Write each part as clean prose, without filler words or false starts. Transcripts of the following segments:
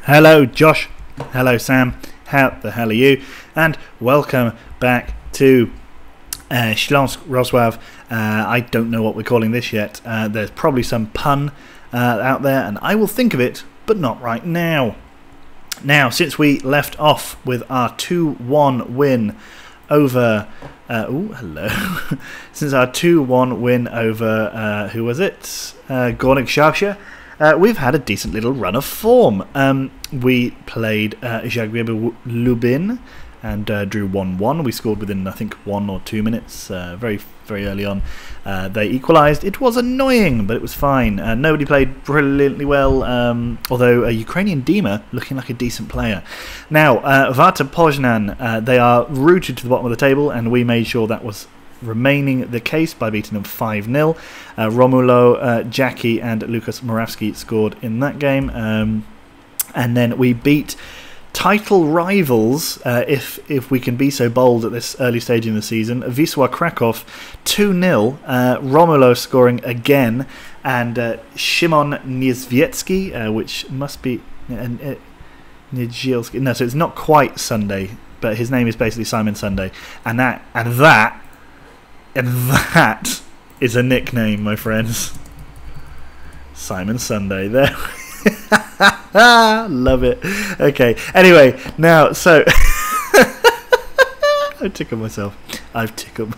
Hello Josh, hello Sam, how the hell are you? And welcome back to Slask Rosław. I don't know what we're calling this yet. There's probably some pun out there and I will think of it, but not right now. Now, since we left off with our 2-1 win over since our 2-1 win over who was it? Górnik Zabrze. We've had a decent little run of form. We played Jagiellonia Lubin and drew 1-1. We scored within, I think, 1 or 2 minutes, very early on. They equalised. It was annoying, but it was fine. Nobody played brilliantly well, although a Ukrainian Dima looking like a decent player. Now, Warta Poznan, they are rooted to the bottom of the table, and we made sure that was remaining the case by beating them 5-0. Romulo, Jackie and Lukas Morawski scored in that game. And then we beat title rivals, if we can be so bold at this early stage in the season, Wisła Kraków 2-0, Romulo scoring again, and Szymon Niezwiecki, which must be Niedzielski. No, so it's not quite Sunday, but his name is basically Simon Sunday, and that is a nickname, my friends. Simon Sunday. There. Love it. Okay. Anyway, now, so I tickled myself. I've tickled.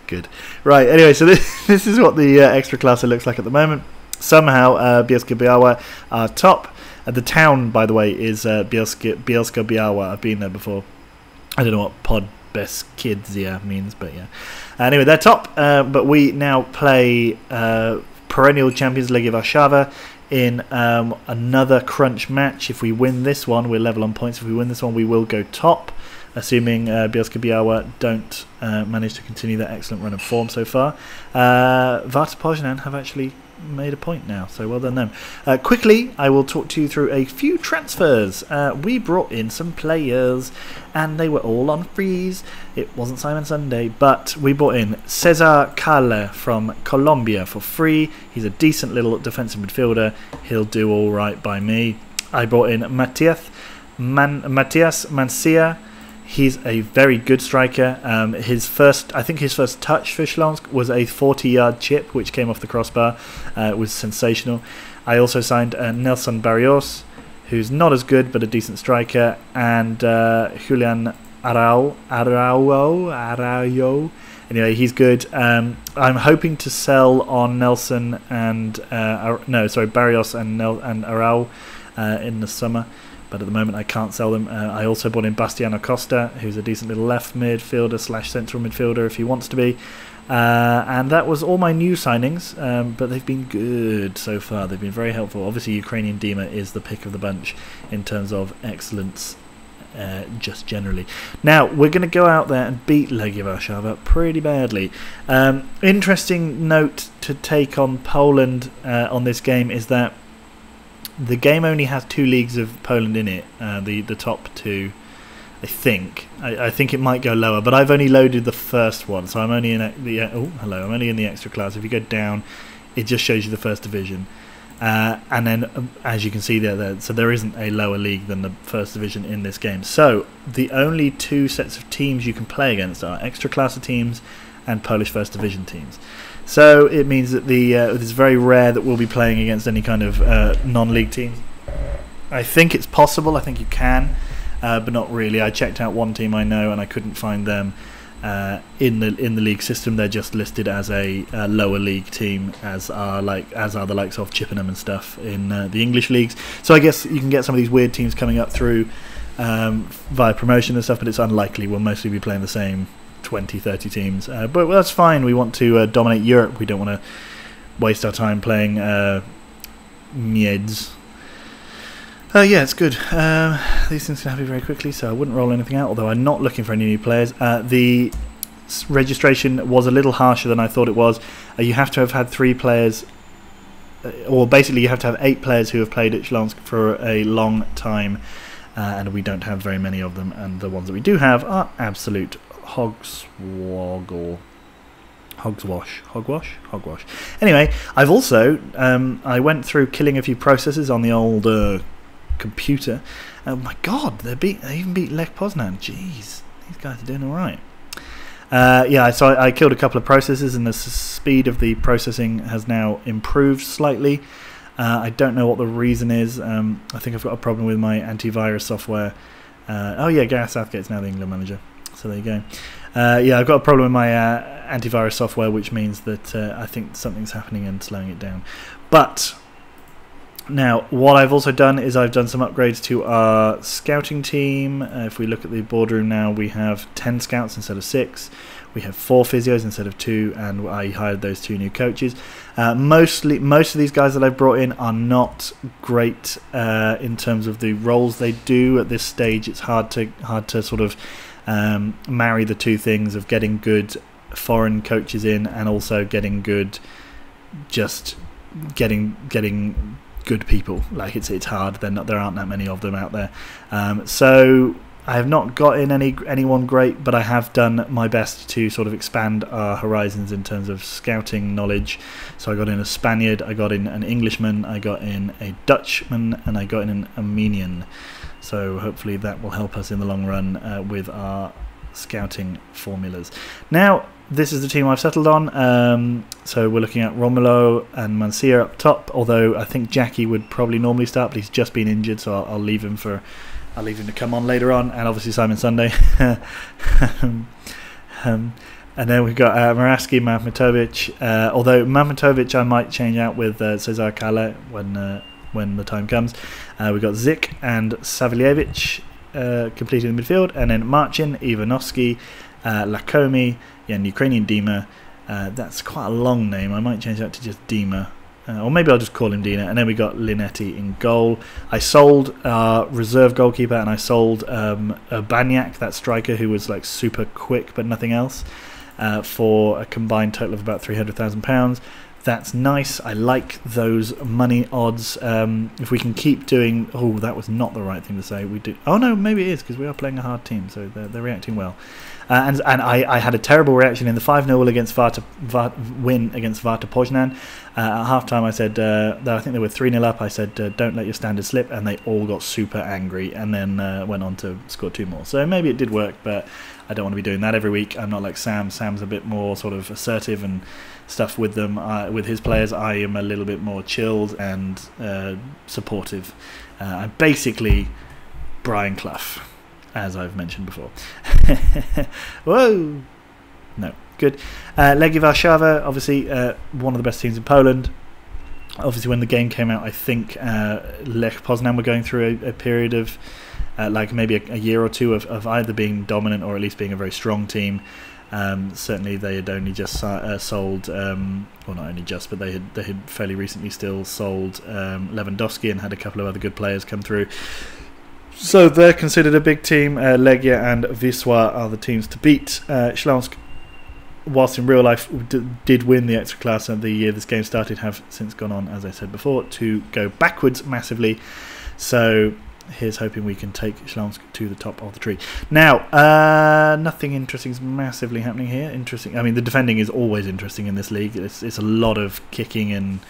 Good. Right. Anyway, so this is what the extra class looks like at the moment. Somehow, Bielska Biała are top. The town, by the way, is Bielska Biała. I've been there before. I don't know what Podbeskidzia means, but yeah. Anyway, they're top, but we now play perennial champions Legia Warszawa in another crunch match. If we win this one, we're level on points. If we win this one, we will go top, assuming Bielska Biała don't manage to continue that excellent run of form so far. Warta Poznan have actually made a point now, so well done them. Quickly, I will talk to you through a few transfers. We brought in some players and they were all on freeze. It wasn't Simon Sunday, but we brought in Cesar Calle from Colombia for free. He's a decent little defensive midfielder. He'll do all right by me. I brought in Matias Mancia. He's a very good striker. His first touch for Slask was a 40-yard chip, which came off the crossbar. It was sensational. I also signed Nelson Barrios, who's not as good, but a decent striker, and Julian Araujo. Anyway, he's good. I'm hoping to sell on Nelson and Barrios and Araujo in the summer. But at the moment I can't sell them. I also bought in Bastiano Costa, who's a decent little left midfielder / central midfielder if he wants to be. And that was all my new signings, but they've been good so far. They've been very helpful. Obviously Ukrainian Dima is the pick of the bunch in terms of excellence, just generally. Now we're going to go out there and beat Legia Warszawa pretty badly. Interesting note to take on Poland on this game is that the game only has 2 leagues of Poland in it, the top 2, I think. I think it might go lower, but I've only loaded the first one, so I'm only in I'm only in the extra class. If you go down, it just shows you the first division, and then as you can see there, so there isn't a lower league than the first division in this game. So the only 2 sets of teams you can play against are extra class teams and Polish first division teams. So it means that it's very rare that we'll be playing against any kind of non-league teams. I think it's possible. I think you can, but not really. I checked out one team I know, and I couldn't find them in the league system. They're just listed as a lower league team, as are the likes of Chippenham and stuff in the English leagues. So I guess you can get some of these weird teams coming up through via promotion and stuff, but it's unlikely. We'll mostly be playing the same 20-30 teams, but that's fine. We want to dominate Europe. We don't want to waste our time playing Mieds. Yeah, it's good. These things can happen very quickly, so I wouldn't roll anything out, although I'm not looking for any new players. The registration was a little harsher than I thought it was. You have to have had 3 players, or basically you have to have 8 players who have played at Slask for a long time, and we don't have very many of them, and the ones that we do have are absolute hogswoggle. Hogwash. Anyway, I've also I went through killing a few processes on the old computer. Oh my God, they even beat Lech Poznan. Jeez, these guys are doing all right. Yeah, so I killed a couple of processes, and the speed of the processing has now improved slightly. I don't know what the reason is. I think I've got a problem with my antivirus software. Oh yeah, Gareth Southgate's now the England manager. So there you go. Yeah, I've got a problem with my antivirus software, which means that I think something's happening and slowing it down. But now, what I've also done is I've done some upgrades to our scouting team. If we look at the boardroom now, we have 10 scouts instead of 6. We have 4 physios instead of 2, and I hired those 2 new coaches. Most of these guys that I've brought in are not great in terms of the roles they do at this stage. It's hard to sort of marry the two things of getting good foreign coaches in and also getting good, just getting good people. Like it's hard. There aren't that many of them out there. So I have not got in anyone great, but I have done my best to sort of expand our horizons in terms of scouting knowledge. So I got in a Spaniard, I got in an Englishman, I got in a Dutchman, and I got in an Armenian. So hopefully that will help us in the long run with our scouting formulas. Now, this is the team I've settled on. So we're looking at Romulo and Mancia up top, although I think Jackie would probably normally start, but he's just been injured, so I'll leave him to come on later on, and obviously Simon Sunday. And then we've got Maraski, Mahmutovic. Although Mahmutovic I might change out with Cesar Kale when the time comes. We've got Zik and Savljevic completing the midfield, and then Marcin, Ivanovsky, Lakomi, and Ukrainian Dima. That's quite a long name. I might change that to just Dima. Or maybe I'll just call him Dina. And then we got Linetti in goal. I sold our reserve goalkeeper, and I sold Banyak, that striker who was like super quick but nothing else, for a combined total of about £300,000. That's nice. I like those money odds. If we can keep doing... Oh, that was not the right thing to say. We do. Oh no, maybe it is, because we are playing a hard team, so they're reacting well. And I had a terrible reaction in the 5-0 against win against Varta Poznan. At half-time I said, I think they were 3-0 up, I said, don't let your standard slip, and they all got super angry, and then went on to score 2 more. So maybe it did work, but I don't want to be doing that every week. I'm not like Sam. Sam's a bit more sort of assertive and stuff with them. With his players, I am a little bit more chilled and supportive. I'm basically Brian Clough, as I've mentioned before. Whoa! No, good. Legia Warszawa, obviously one of the best teams in Poland. Obviously, when the game came out, I think Lech Poznan were going through a period of like maybe a year or two of either being dominant or at least being a very strong team. Certainly, they had only just sold, well, not only just, but they had fairly recently still sold Lewandowski and had a couple of other good players come through. So they're considered a big team. Legia and Wisła are the teams to beat. Śląsk, whilst in real life did win the Ekstraklasa the year this game started, have since gone on, as I said before, to go backwards massively. So here's hoping we can take Śląsk to the top of the tree. Now, nothing interesting is massively happening here. Interesting. I mean, the defending is always interesting in this league. It's a lot of kicking and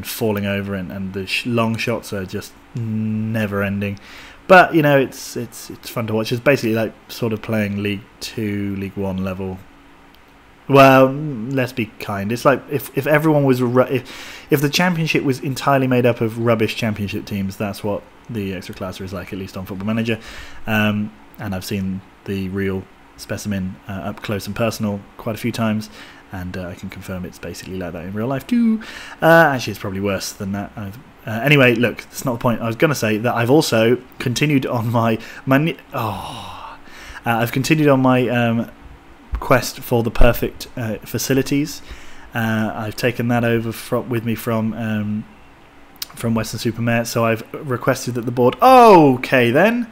falling over, and the long shots are just never ending. But, you know, it's fun to watch. It's basically like sort of playing League 2, League 1 level. Well, let's be kind. It's like if everyone was... If the Championship was entirely made up of rubbish Championship teams, that's what the Ekstraklasa is like, at least on Football Manager. And I've seen the real specimen up close and personal quite a few times. And I can confirm it's basically like that in real life too. Actually, it's probably worse than that. Anyway, look, that's not the point. I was going to say that I've also continued on my I've continued on my quest for the perfect facilities. I've taken that over with me from Western-super-Mare. So I've requested that the board. Okay, then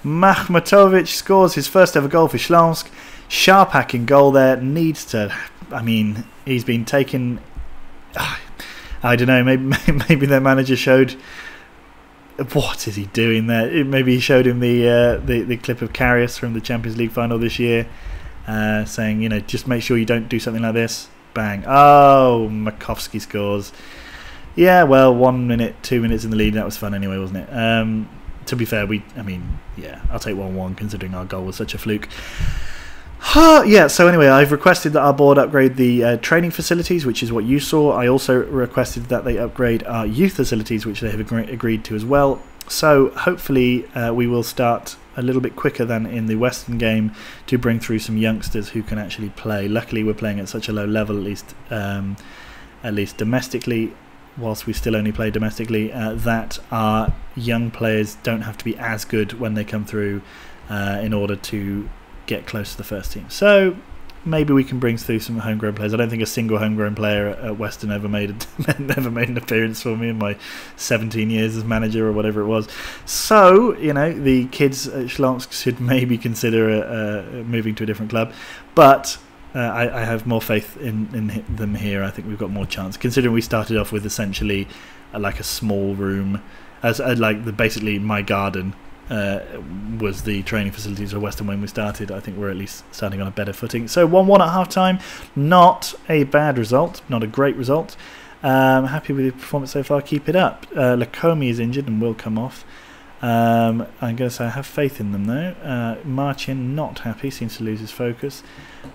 Mahmutovic scores his first ever goal for Śląsk. Sharpak in goal there. Needs to. I mean, he's been taken. I don't know. Maybe their manager showed. What is he doing there? Maybe he showed him the clip of Karius from the Champions League final this year, saying, you know, just make sure you don't do something like this. Bang. Oh, Makovsky scores. Yeah, well, 1 minute, 2 minutes in the lead. That was fun anyway, wasn't it? To be fair, I'll take 1-1 considering our goal was such a fluke. Yeah, so anyway, I've requested that our board upgrade the training facilities, which is what you saw. I also requested that they upgrade our youth facilities, which they have agreed to as well. So hopefully we will start a little bit quicker than in the Western game to bring through some youngsters who can actually play. Luckily, we're playing at such a low level, at least domestically, whilst we still only play domestically, that our young players don't have to be as good when they come through in order to get close to the first team. So maybe we can bring through some homegrown players. I don't think a single homegrown player at Western ever made an appearance for me in my 17 years as manager or whatever it was. So, you know, the kids at Slask should maybe consider moving to a different club. But I have more faith in them here. I think we've got more chance, considering we started off with essentially like a small room, as basically my garden was the training facilities of Western when we started. I think we're at least starting on a better footing. So 1-1 at half time, not a bad result, not a great result. Happy with the performance so far, keep it up. Lakomi is injured and will come off. I'm going to say I have faith in them though. Marcin not happy, seems to lose his focus,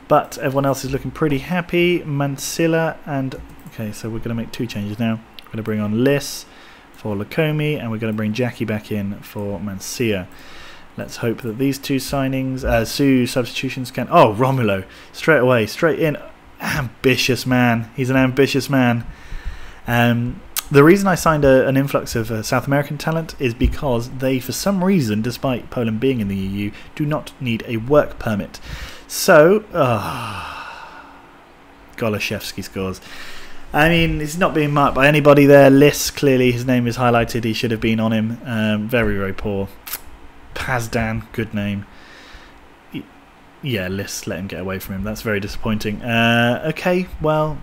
but everyone else is looking pretty happy. Mansilla and okay, so we're going to make 2 changes now. We're going to bring on Liss for Lakomi, and we're going to bring Jackie back in for Mancia. Let's hope that these 2 signings, substitutions can... Oh, Romulo, straight away, straight in. Ambitious man. He's an ambitious man. The reason I signed an influx of South American talent is because they, for some reason, despite Poland being in the EU, do not need a work permit. So, Golashevsky scores. I mean, it's not being marked by anybody there. Liss, clearly his name is highlighted. He should have been on him. Very, very poor. Pazdan, good name. Yeah, Liss, let him get away from him. That's very disappointing. Okay, well,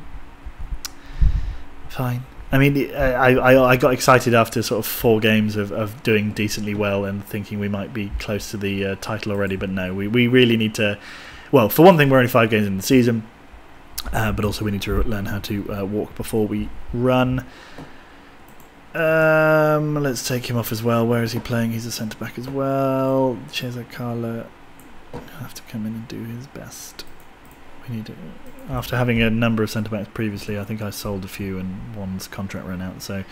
fine. I mean, I got excited after sort of 4 games of doing decently well and thinking we might be close to the title already, but no, we really need to... Well, for one thing, we're only 5 games in the season. But also we need to learn how to walk before we run. Let's take him off as well. Where is he playing? He's a centre-back as well. Cesar Carlo will have to come in and do his best. We need to, after having a number of centre-backs previously, I think I sold a few and one's contract ran out, so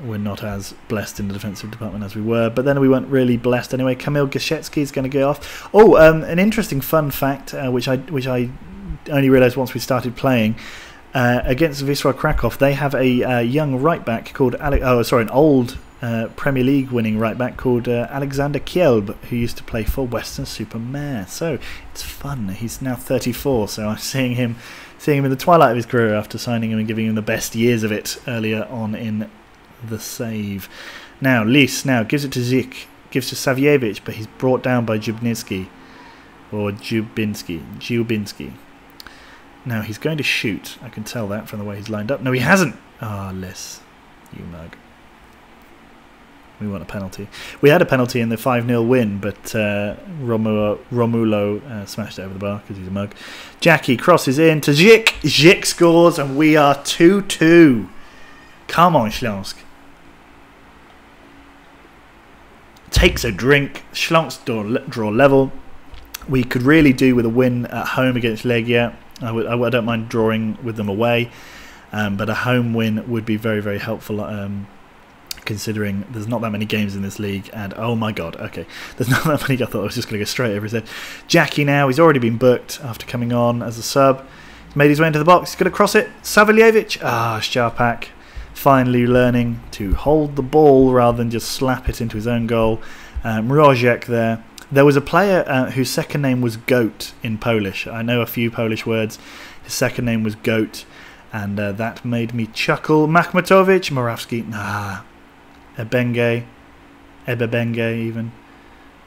we're not as blessed in the defensive department as we were. But then we weren't really blessed anyway. Kamil Gaszecki is going to go off. Oh, an interesting fun fact, which I only realised once we started playing, against Wisła Krakow. They have a young right back called an old Premier League winning right back called Alexander Kielb, who used to play for Western Supermare. So it's fun. He's now 34, so I'm seeing him in the twilight of his career after signing him and giving him the best years of it earlier on in the save. Now Lis gives it to Zik, gives to Savievich, but he's brought down by Jubinski. Now he's going to shoot. I can tell that from the way he's lined up. No, he hasn't. Ah, Liss, you mug. We want a penalty. We had a penalty in the 5-0 win, but Romulo smashed it over the bar because he's a mug. Jackie crosses in to Zik. Zik scores, and we are 2-2. Come on, Śląsk. Takes a drink. Śląsk draw level. We could really do with a win at home against Legia. I don't mind drawing with them away, but a home win would be very, very helpful, considering there's not that many games in this league. And oh my god, okay, there's not that many. I thought I was just going to go straight over his head. Jackie now, he's already been booked after coming on as a sub. He's made his way into the box. He's going to cross it. Savievich. Szczerpak finally learning to hold the ball rather than just slap it into his own goal. Mroziek there. There was a player whose second name was Goat in Polish. I know a few Polish words. His second name was Goat, and that made me chuckle. Makhmatovich, Morawski, Ebenge even.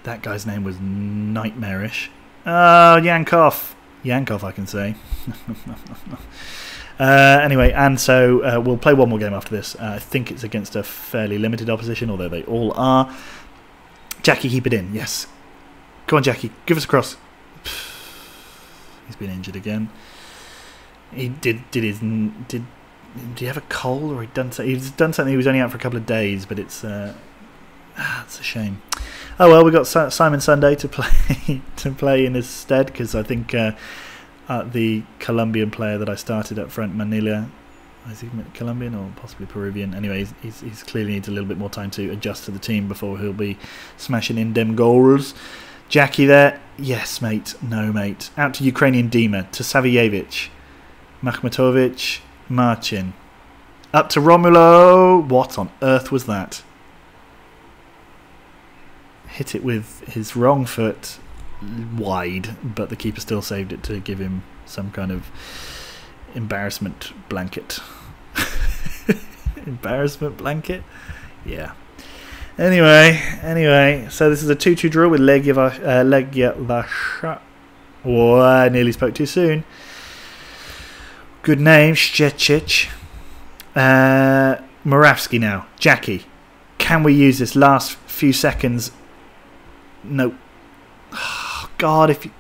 That guy's name was nightmarish. Yankov, I can say. Anyway, and so we'll play one more game after this. I think it's against a fairly limited opposition, although they all are. Jackie, keep it in, yes. Come on, Jackie, give us a cross. He's been injured again. He did he have a cold, or he's done something? He was only out for a couple of days, but it's a shame. Oh well, we got Simon Sunday to play in his stead, because I think the Colombian player that I started up front, Manila, is he Colombian or possibly Peruvian? Anyway, he's clearly needs a little bit more time to adjust to the team before he'll be smashing in them goals. Jackie there, yes mate, no mate. Out to Ukrainian Dima, to Savijevic, Makhmatovic, Marcin. Up to Romulo. What on earth was that? Hit it with his wrong foot wide, but the keeper still saved it to give him some kind of embarrassment blanket. Embarrassment blanket? Yeah. Anyway, so this is a 2-2 draw with Legia Varsha. Oh, I nearly spoke too soon. Good name, Szczecic. Moravsky now. Jackie, can we use this last few seconds? No. Oh, God, if you...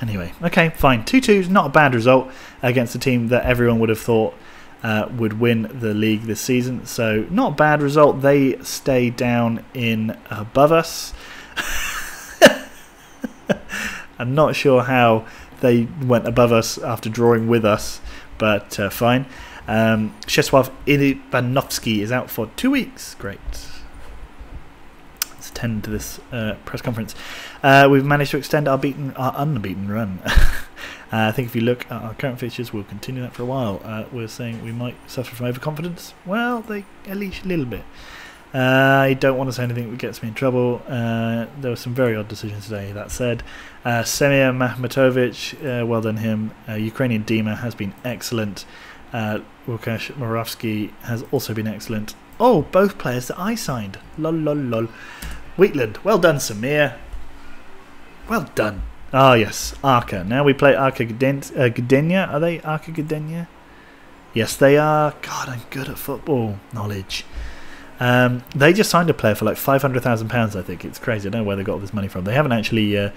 Anyway, okay, fine. 2-2 is not a bad result against a team that everyone would have thought would win the league this season. So, not a bad result. They stay down in above us. I'm not sure how they went above us after drawing with us, but fine. Czesław Ivanovsky is out for 2 weeks. Great. Let's attend to this press conference. We've managed to extend our unbeaten run. I think if you look at our current fixtures, we'll continue that for a while. We're saying we might suffer from overconfidence. Well, at least a little bit. I don't want to say anything that gets me in trouble. There were some very odd decisions today, that said. Semir Makhmatovic, well done him. Ukrainian Dima has been excellent. Łukasz Morawski has also been excellent. Oh, both players that I signed. Lol, lol, lol. Wheatland, well done, Samir. Well done. Ah, yes, Arca. Now we play Arca Gdynia. Are they Arca Gdynia? Yes, they are. God, I'm good at football knowledge. They just signed a player for like £500,000, I think. It's crazy. I don't know where they got all this money from. They haven't actually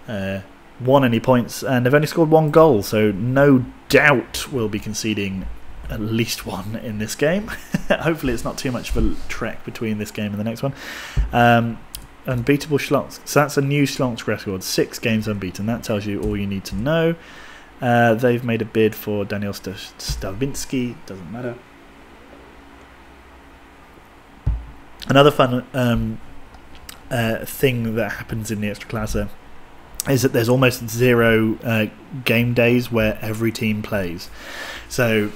won any points, and they've only scored 1 goal, so no doubt we'll be conceding at least 1 in this game. Hopefully it's not too much of a trek between this game and the next one. Unbeatable Slonsk. So that's a new Slonsk record. 6 games unbeaten. That tells you all you need to know. They've made a bid for Daniel Stavinsky. Doesn't matter. Another fun thing that happens in the Ekstraklasa is that there's almost 0 game days where every team plays. So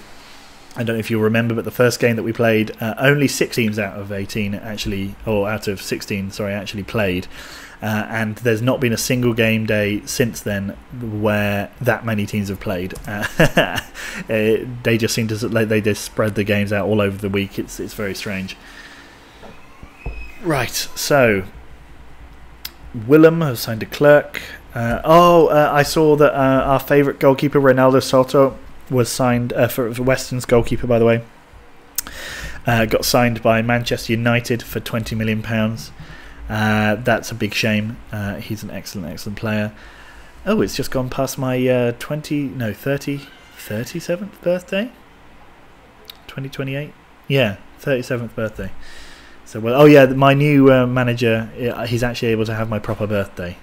I don't know if you'll remember, but the first game that we played, only 6 teams out of 18 actually, or out of 16, sorry, actually played. And there's not been a single game day since then where that many teams have played. They just seem to, like, they just spread the games out all over the week. It's very strange. Right, so Willem has signed a clerk. I saw that our favourite goalkeeper, Ronaldo Soto, was signed for Weston's goalkeeper, by the way. Got signed by Manchester United for £20 million. That's a big shame. He's an excellent player. Oh, it's just gone past my 37th birthday? 2028? Yeah, 37th birthday. So, well, oh yeah, my new manager, he's actually able to have my proper birthday.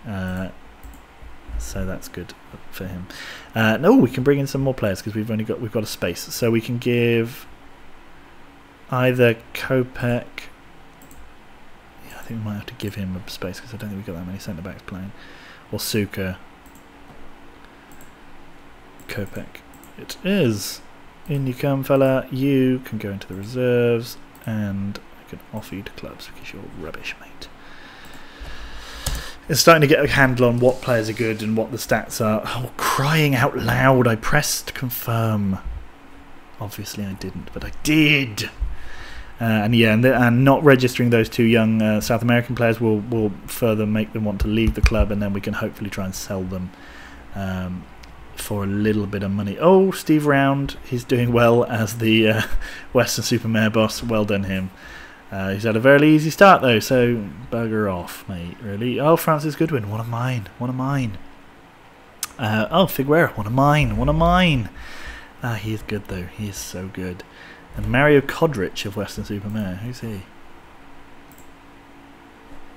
So that's good for him. No, we can bring in some more players because we've got a space. So we can give either Kopek. Yeah, I think we might have to give him a space because I don't think we've got that many centre backs playing. Or Suka. Kopek. It is. In you come, fella. You can go into the reserves, and I can offer you to clubs because you're rubbish, mate. It's starting to get a handle on what players are good and what the stats are. Oh, crying out loud. I pressed confirm. Obviously I didn't, but I did. And yeah, and not registering those 2 young South American players will further make them want to leave the club, and then we can hopefully try and sell them for a little bit of money. Oh, Steve Round, he's doing well as the Western Supermare boss. Well done him. He's had a very easy start though, so bugger off, mate, really. Oh, Francis Goodwin, one of mine. Oh, Figueroa, one of mine, one of mine. He is good though. He is so good. And Mario Kodrich of Western Supermare. Who's he?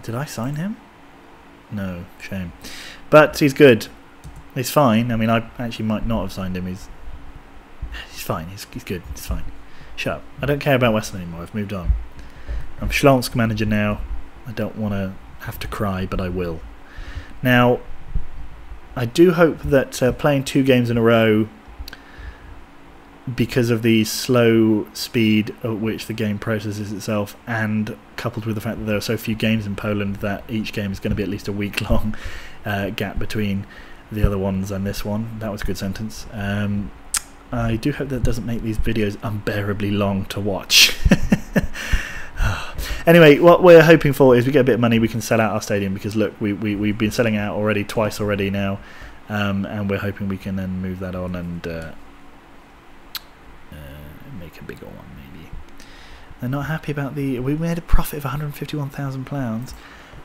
Did I sign him? No, shame. But he's good. He's fine. I mean, I actually might not have signed him. He's fine. He's good. He's fine. Shut up. I don't care about Western anymore. I've moved on. I'm Slask manager now. I don't want to have to cry, but I will. Now, I do hope that playing 2 games in a row, because of the slow speed at which the game processes itself, and coupled with the fact that there are so few games in Poland that each game is going to be at least a week-long gap between the other ones and this one. That was a good sentence. I do hope that doesn't make these videos unbearably long to watch. Anyway, what we're hoping for is we get a bit of money, we can sell out our stadium, because look, we've been selling out already twice already now, and we're hoping we can then move that on and make a bigger one maybe. They're not happy about we made a profit of £151,000,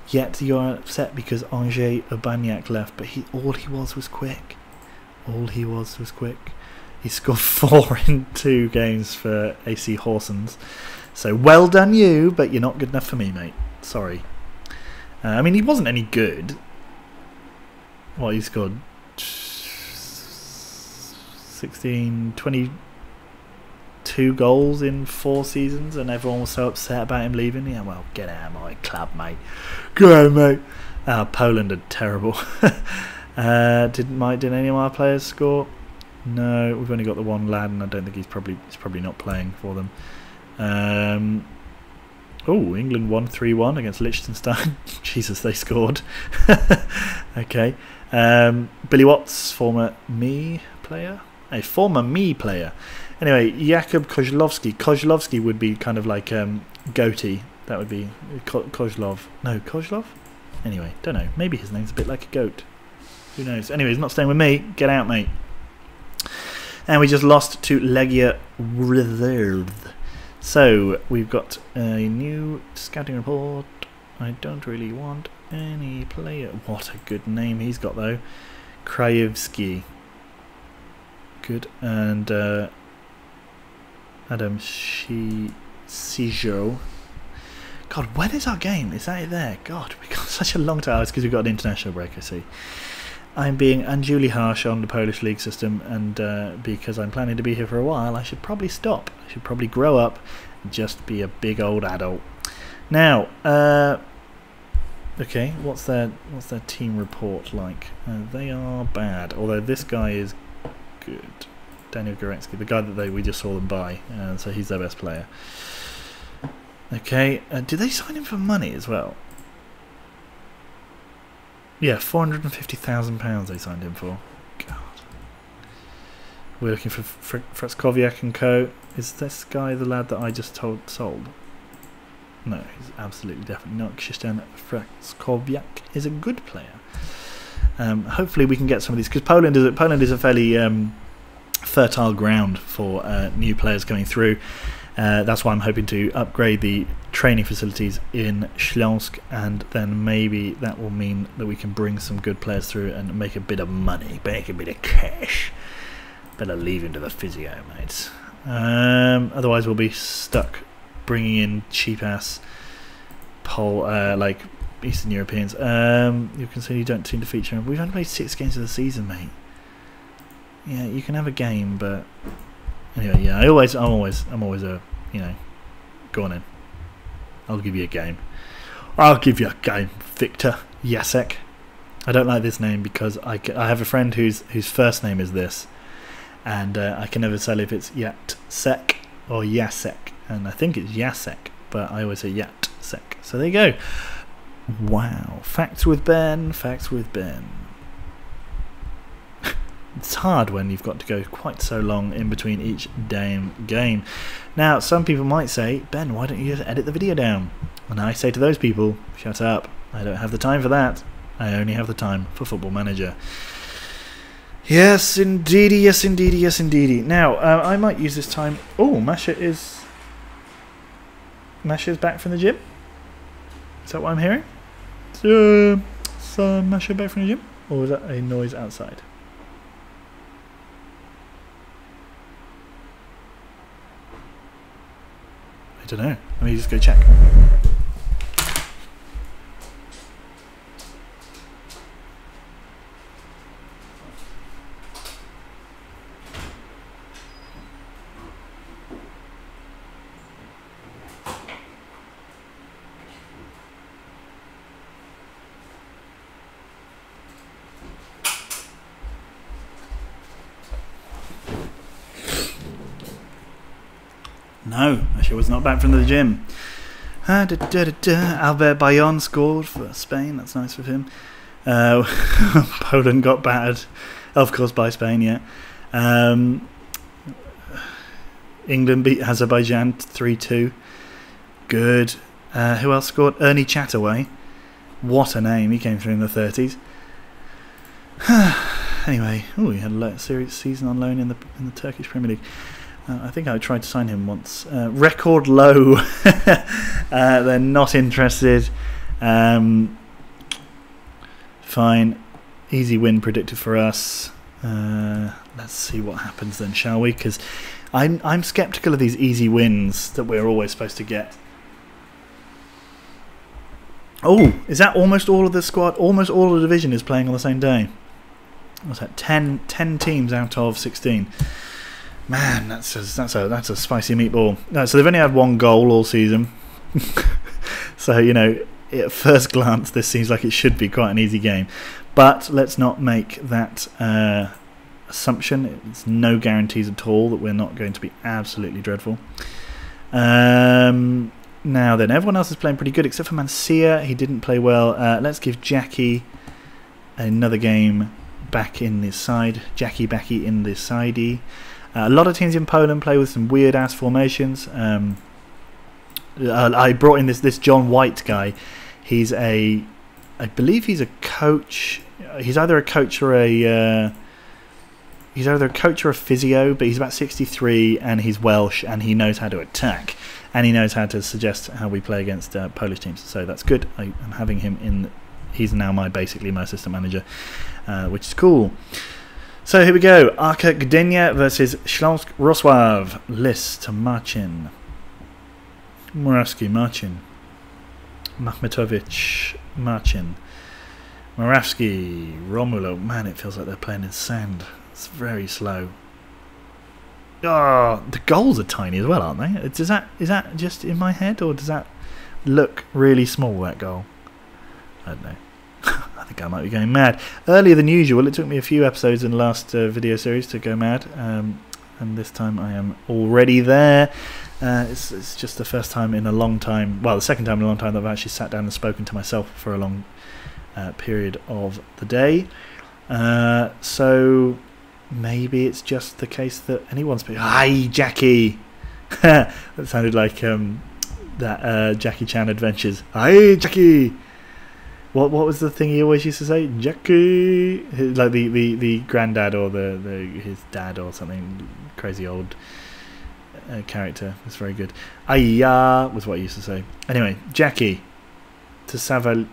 yet you're upset because Angers Aubagnac left, but all he was quick. All he was quick. He scored 4 in 2 games for AC Horsens. So well done you, but you're not good enough for me, mate. Sorry. I mean, he wasn't any good. Well, he scored 22 goals in 4 seasons, and everyone was so upset about him leaving. Yeah, well, get out of my club, mate. Go on, mate. Poland are terrible. Did any of our players score? No, we've only got the one lad, and I don't think he's probably not playing for them. Oh, England won 3-1 against Liechtenstein. Jesus, they scored. Okay. Billy Watts, former me player. A former me player. Anyway, Jakub Kozlowski. Kozlowski would be kind of like goatee. That would be Kozlov. No, Kozlov? Anyway, don't know. Maybe his name's a bit like a goat. Who knows? Anyway, he's not staying with me. Get out, mate. And we just lost to Legia Reserve. So, we've got a new scouting report. I don't really want any player. What a good name he's got, though. Krajewski. Good. And Adam Sijo. God, when is our game? Is that it there? God, we got such a long time. It's because we've got an international break, I see. I'm being unduly harsh on the Polish league system, and because I'm planning to be here for a while, I should probably stop. I should probably grow up and just be a big old adult. Now, okay, what's their team report like? They are bad, although this guy is good. Daniel Goretzky, the guy that we just saw them buy, so he's their best player. Okay, did they sign him for money as well? Yeah, £450,000 they signed him for. God. We're looking for Frackowiak and co. Is this guy the lad that I just sold? No, he's absolutely definitely not. Krzysztof Frackowiak is a good player. Hopefully we can get some of these, because Poland is a fairly fertile ground for new players coming through. That's why I'm hoping to upgrade the training facilities in Slask, and then maybe that will mean that we can bring some good players through and make a bit of money, make a bit of cash. Better leave him to the physio, mates. Otherwise we'll be stuck bringing in cheap-ass like Eastern Europeans. You can see you don't seem to feature him. We've only played 6 games of the season, mate. Yeah, you can have a game, but anyway, yeah, I'm always a, you know, go on in. I'll give you a game. I'll give you a game, Victor Jacek. I don't like this name because I have a friend whose first name is this, and I can never tell if it's Yatsek or Jacek, and I think it's Jacek, but I always say Yatsek. So there you go. Wow. Facts with Ben. Facts with Ben. It's hard when you've got to go quite so long in between each damn game. Now, some people might say, Ben, why don't you just edit the video down? And I say to those people, shut up. I don't have the time for that. I only have the time for Football Manager. Yes, indeedy, yes, indeedy, yes, indeedy. Now, I might use this time... Oh, Masha's back from the gym? Is that what I'm hearing? So Masha back from the gym? Or was that a noise outside? don't know. Let me just go check. No, I was not back from the gym. Albert Bayon scored for Spain. That's nice of him. Poland got battered, of course, by Spain. Yeah. England beat Azerbaijan 3-2. Good. Who else scored? Ernie Chataway. What a name! He came through in the 30s. Anyway, he had a season on loan in the Turkish Premier League. I think I tried to sign him once. Record low. They're not interested. Fine. Easy win predicted for us. Let's see what happens then, shall we? Because I'm sceptical of these easy wins that we're always supposed to get. Oh, is that almost all of the squad? Almost all of the division is playing on the same day. What's that? 10 teams out of 16. Man, that's a spicy meatball. No, so they've only had one goal all season. So, at first glance, this seems like it should be quite an easy game. But let's not make that assumption. It's no guarantees at all that we're not going to be absolutely dreadful. Now then, everyone else is playing pretty good except for Mancia. He didn't play well. Let's give Jackie another game back in this side. Jackie Backy in this sidey. A lot of teams in Poland play with some weird ass formations. I brought in this John White guy. I believe he's a coach. He's either a coach or a physio, but he's about 63 and he's Welsh and he knows how to attack and he knows how to suggest how we play against Polish teams. So that's good. I'm having him in. He's now basically my assistant manager, which is cool. So here we go. Arka Gdynia versus Śląsk Wrocław. List to Marcin. Morawski, Marcin. Machmetowicz, Marcin. Morawski, Romulo. Man, it feels like they're playing in sand. It's very slow. Oh, the goals are tiny as well, aren't they? Is that just in my head, or does that look really small, that goal? I don't know. I think I might be going mad. Earlier than usual, it took me a few episodes in the last video series to go mad, and this time I am already there. It's just the first time in a long time, well, the second time in a long time that I've actually sat down and spoken to myself for a long period of the day. So maybe it's just the case that anyone's been. Hi, Jackie! That sounded like that Jackie Chan Adventures. Hi, Jackie! What was the thing he always used to say? Jackie, like the granddad or his dad or something, crazy old character. It's very good. Ayya was what he used to say. Anyway, Jackie to Savaliev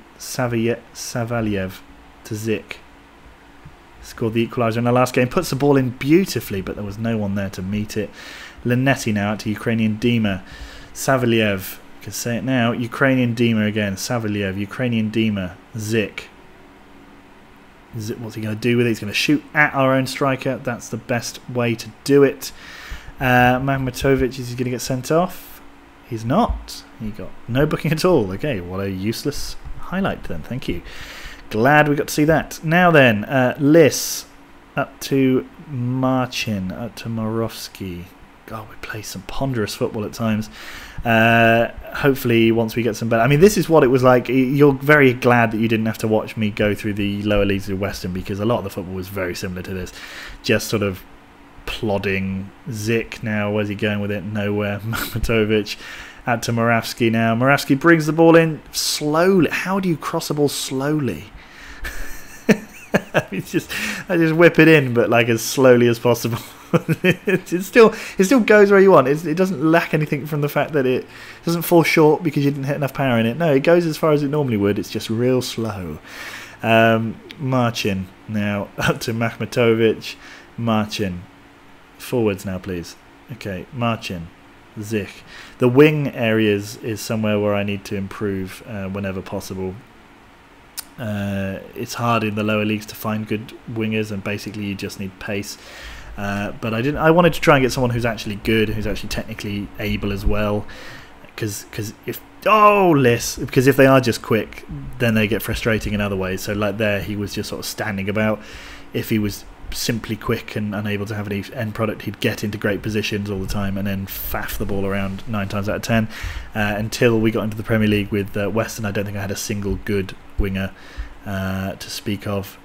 to Zik. Scored the equaliser in the last game. Puts the ball in beautifully, but there was no one there to meet it. Linetti now out to Ukrainian Dima. Savaliev. I can say it now. Ukrainian Dima again. Savaliev. Ukrainian Dima. Zik. What's he going to do with it? He's going to shoot at our own striker. That's the best way to do it. Machmetowicz, is he going to get sent off? He's not. He got no booking at all. Okay, what a useless highlight then. Thank you. Glad we got to see that. Now then, Liss up to Marcin, up to Morawski. God, we play some ponderous football at times. Hopefully once we get some better. I mean, this is what it was like. You're very glad that you didn't have to watch me go through the lower leagues of Western, because a lot of the football was very similar to this. Just sort of plodding. Zik now, where's he going with it? Nowhere. Machmetowicz out to Morawski now. Morawski brings the ball in slowly. How do you cross a ball slowly? I just whip it in, but like as slowly as possible. it still goes where you want. It doesn't lack anything from the fact that it doesn't fall short because you didn't hit enough power in it. No, it goes as far as it normally would. It's just real slow. Marcin now up to Machmetowicz. Marcin forwards now, please. Okay, Marcin. Zich. The wing areas is somewhere where I need to improve whenever possible. It's hard in the lower leagues to find good wingers, and basically you just need pace. But I wanted to try and get someone who's actually good, who's actually technically able as well. Because if they are just quick, then they get frustrating in other ways. So like there, he was just sort of standing about. If he was simply quick and unable to have any end product, he'd get into great positions all the time and then faff the ball around 9 times out of 10. Until we got into the Premier League with Weston, I don't think I had a single good winger to speak of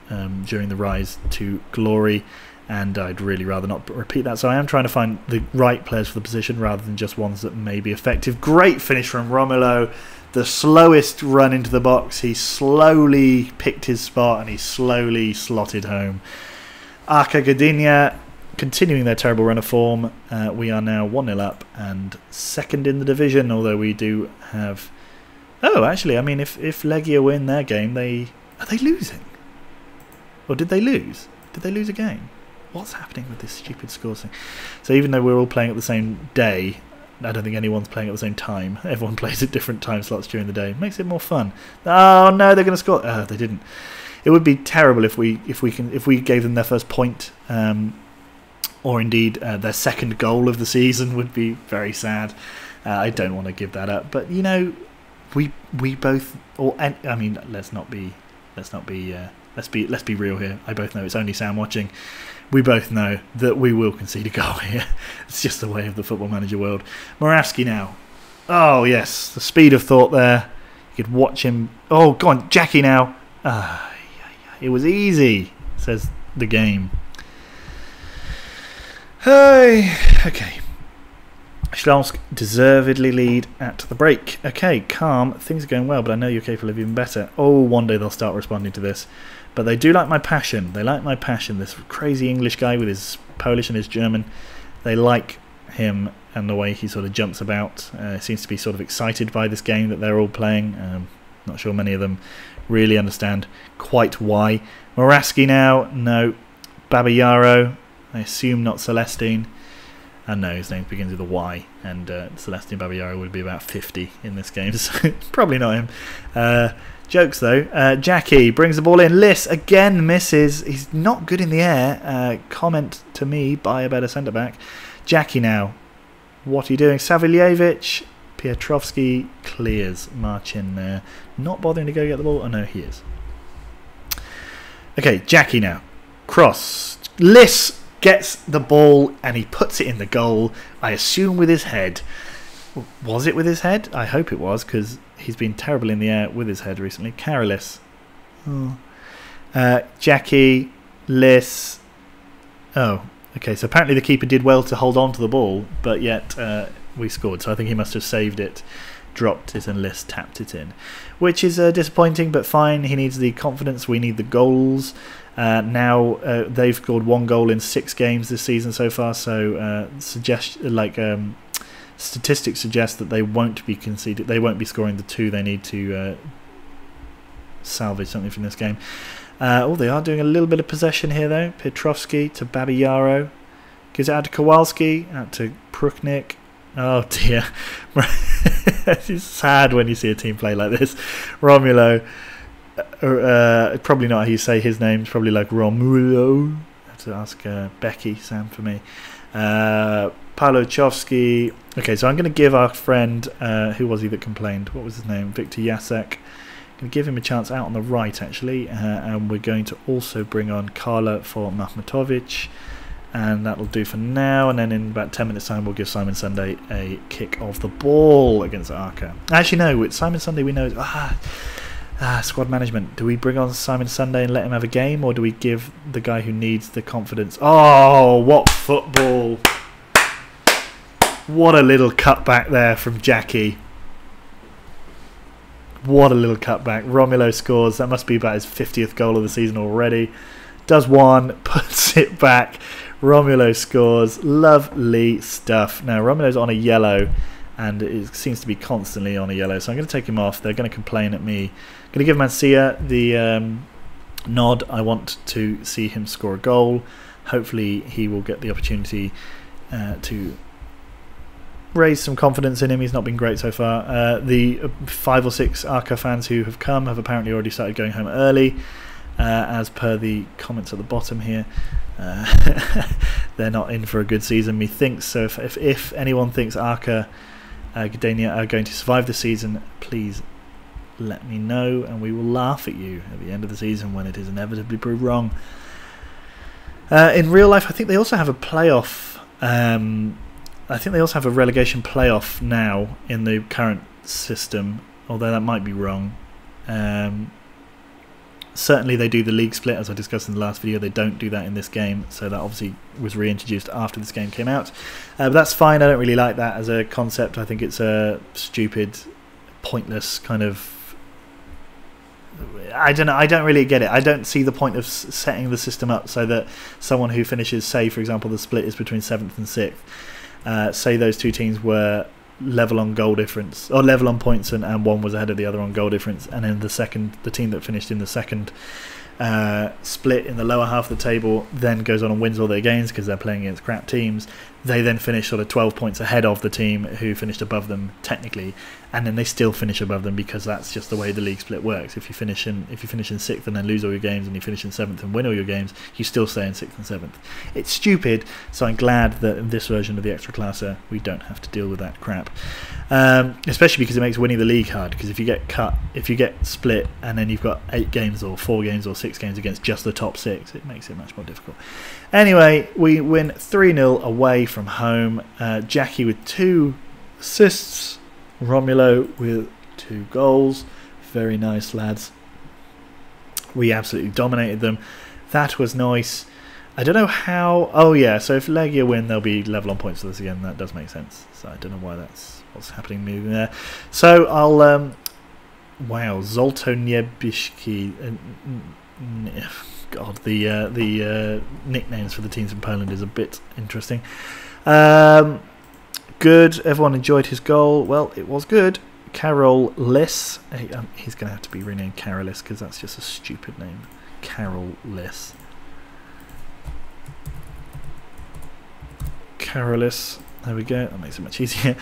during the rise to glory, and I'd really rather not repeat that. So I am trying to find the right players for the position rather than just ones that may be effective. Great finish from Romulo. The slowest run into the box. He slowly picked his spot and he slowly slotted home. Arca Gdynia continuing their terrible run of form. We are now 1-0 up and second in the division, although we do have... Oh, actually, I mean, if Legia win their game, are they losing? Or did they lose? Did they lose a game? What's happening with this stupid score thing? So even though we're all playing at the same day, I don't think anyone's playing at the same time. Everyone plays at different time slots during the day. Makes it more fun. Oh no, they're going to score. Oh, they didn't. It would be terrible if we gave them their first point, or indeed their second goal of the season. Would be very sad. I don't want to give that up, but you know, we both. I mean, let's be real here. I both know it's only Sam watching. We both know that we will concede a goal here. It's just the way of the Football Manager world. Morawski now. Oh, yes. The speed of thought there. You could watch him. Oh, go on. Jackie now. It was easy, says the game. Hey. Okay. Slask deservedly lead at the break. Okay, calm. Things are going well, but I know you're capable of even better. Oh, one day they'll start responding to this. But they do like my passion. They like my passion. This crazy English guy with his Polish and his German. They like him and the way he sort of jumps about. Seems to be sort of excited by this game that they're all playing. Not sure many of them really understand quite why. Morawski now. No. Babayaro. I assume not Celestine. And no, his name begins with a Y, and Celestine Babayaro would be about 50 in this game, so probably not him. Jokes though. Jackie brings the ball in. Liss again misses. He's not good in the air. Comment to me, buy a better centre-back. Jackie now. What are you doing? Saviljevic. Pietrovsky clears. Marcin there. Not bothering to go get the ball. Oh no, he is. Okay, Jackie now. Cross. Liss gets the ball and he puts it in the goal, I assume with his head. Was it with his head? I hope it was, because he's been terrible in the air with his head recently. Karalis. Oh. Jackie, Liss. Oh, okay, so apparently the keeper did well to hold on to the ball, but yet we scored, so I think he must have saved it, dropped it, and Liss tapped it in. Which is disappointing, but fine. He needs the confidence, we need the goals. Now they've scored 1 goal in 6 games this season so far, so statistics suggest that they won't be conceded. They won't be scoring the 2 they need to salvage something from this game. They are doing a little bit of possession here though. Pietrovsky to Babayaro, gives it out to Kowalski, out to Pruknik. Oh dear, it's sad when you see a team play like this. Romulo. Probably not how you say his name. It's probably like Romulo. I have to ask Becky, Sam, for me. Palochovsky. Okay, so I'm going to give our friend, who was he that complained? What was his name? Victor Jacek. Going to give him a chance out on the right, actually. And we're going to also bring on Karla for Mahmatovic. And that'll do for now. And then in about 10 minutes' time, we'll give Simon Sunday a kick of the ball against Arca. Actually, no. With Simon Sunday, we know... squad management. Do we bring on Simon Sunday and let him have a game, or do we give the guy who needs the confidence? Oh, what football! What a little cutback there from Jackie. What a little cutback. Romulo scores. That must be about his 50th goal of the season already. Does one, puts it back. Romulo scores. Lovely stuff. Now, Romulo's on a yellow, and it seems to be constantly on a yellow, so I'm going to take him off. They're going to complain at me. I'm going to give Mancia the nod. I want to see him score a goal. Hopefully he will get the opportunity to raised some confidence in him. He's not been great so far. The 5 or 6 Arca fans who have come have apparently already started going home early, as per the comments at the bottom here. They're not in for a good season, methinks. So if anyone thinks Arca Gdynia are going to survive the season, please let me know, and we will laugh at you at the end of the season when it is inevitably proved wrong. In real life, I think they also have a playoff. I think they also have a relegation playoff now in the current system, although that might be wrong. Certainly they do the league split, as I discussed in the last video. They don't do that in this game, so that obviously was reintroduced after this game came out. But that's fine. I don't really like that as a concept. I think it's a stupid, pointless kind of... I don't know. I don't really get it. I don't see the point of setting the system up so that someone who finishes, say, for example, the split is between 7th and 6th. Say those two teams were level on goal difference, or level on points, and one was ahead of the other on goal difference, and then the team that finished in the second split in the lower half of the table then goes on and wins all their games because they're playing against crap teams. They then finish sort of 12 points ahead of the team who finished above them technically, and then they still finish above them because that's just the way the league split works. If you finish in 6th and then lose all your games, and you finish in 7th and win all your games, you still stay in 6th and 7th. It's stupid, so I'm glad that in this version of the Extraclasa we don't have to deal with that crap. Especially because it makes winning the league hard, because if you get split and then you've got 8 games or 4 games or 6 games against just the top 6, it makes it much more difficult. Anyway, we win 3-0 away from home. Jackie with 2 assists, Romulo with 2 goals. Very nice, lads. We absolutely dominated them. That was nice. I don't know how... Oh yeah, so if Legia win, they'll be level on points with us again. That does make sense. So I don't know why that's what's happening moving there. So I'll... wow, Zoltoniebishki... God, the nicknames for the teams in Poland is a bit interesting. Good. Everyone enjoyed his goal. Well, it was good. Karol Liss. He's going to have to be renamed Karolis because that's just a stupid name. Karol Liss. Karolis. There we go. That makes it much easier.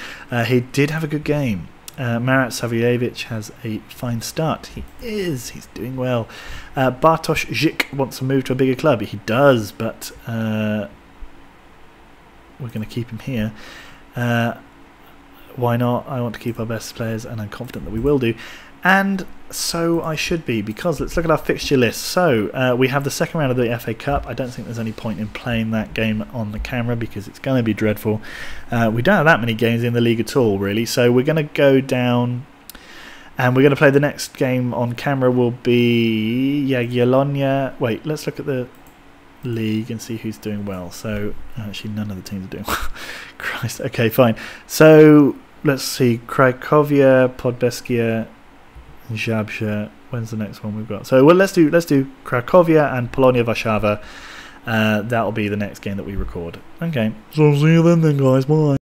He did have a good game. Marat Savjevic has a fine start. He's doing well. Bartosz Zik wants to move to a bigger club. He does, but we're going to keep him here. Why not? I want to keep our best players, and I'm confident that we will do. And so I should be, because let's look at our fixture list. So we have the second round of the FA Cup. I don't think there's any point in playing that game on the camera because it's going to be dreadful. We don't have that many games in the league at all, really. So we're going to go down, and we're going to play the next game on camera will be Jagiellonia. Wait, let's look at the league and see who's doing well. So actually none of the teams are doing well. Christ. Okay, fine. So let's see. Cracovia, Podbeskier, Żabże. When's the next one we've got? So well, let's do Cracovia and Polonia Warszawa. That'll be the next game that we record. Okay. So see you then guys. Bye.